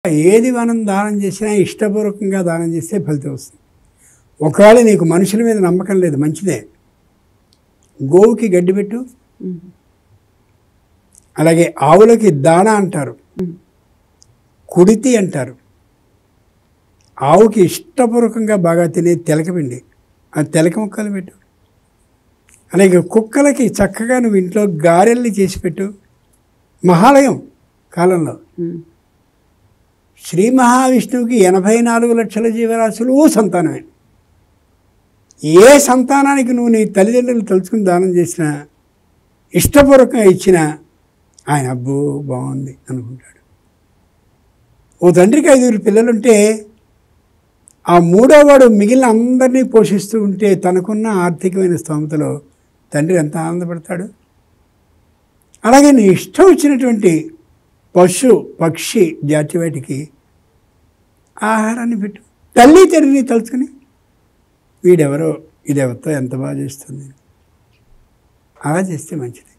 ఏది మనం దానం చేసినా ఇష్టపూర్వకంగా దానం చేస్తే ఫలితం వస్తుంది. ఒకవేళ నీకు మనుషుల మీద నమ్మకం లేదు, మంచిదే, గోవుకి గడ్డి పెట్టు. అలాగే ఆవులకి దాణ అంటారు, కుడితి అంటారు. ఆవుకి ఇష్టపూర్వకంగా బాగా తినే తెలకపిండి, ఆ తెలక ముక్కలు పెట్టు. అలాగే కుక్కలకి చక్కగా నువ్వు ఇంట్లో గారెల్ని చేసి పెట్టు. మహాలయం కాలంలో శ్రీ మహావిష్ణువుకి 84 లక్షల జీవరాశులు సంతానమే. ఏ సంతానానికి నువ్వు నీ తల్లిదండ్రులు తలుచుకుని దానం చేసినా, ఇష్టపూర్వకంగా ఇచ్చినా, ఆయన అబ్బో బాగుంది అనుకుంటాడు. ఓ తండ్రికి 5 పిల్లలుంటే ఆ 3వ వాడు మిగిలిన అందరినీ పోషిస్తూ ఉంటే తనకున్న ఆర్థికమైన స్తోమతలో తండ్రి ఎంత ఆనందపడతాడు. అలాగే నీ ఇష్టం వచ్చినటువంటి పశు పక్షి జాతి వాటికి ఆహారాన్ని పెట్టు. తల్లి తండ్రిని తలుచుకుని వీడెవరో ఇదెవరితో ఎంత బాగా చేస్తుంది, అలా చేస్తే మంచిది.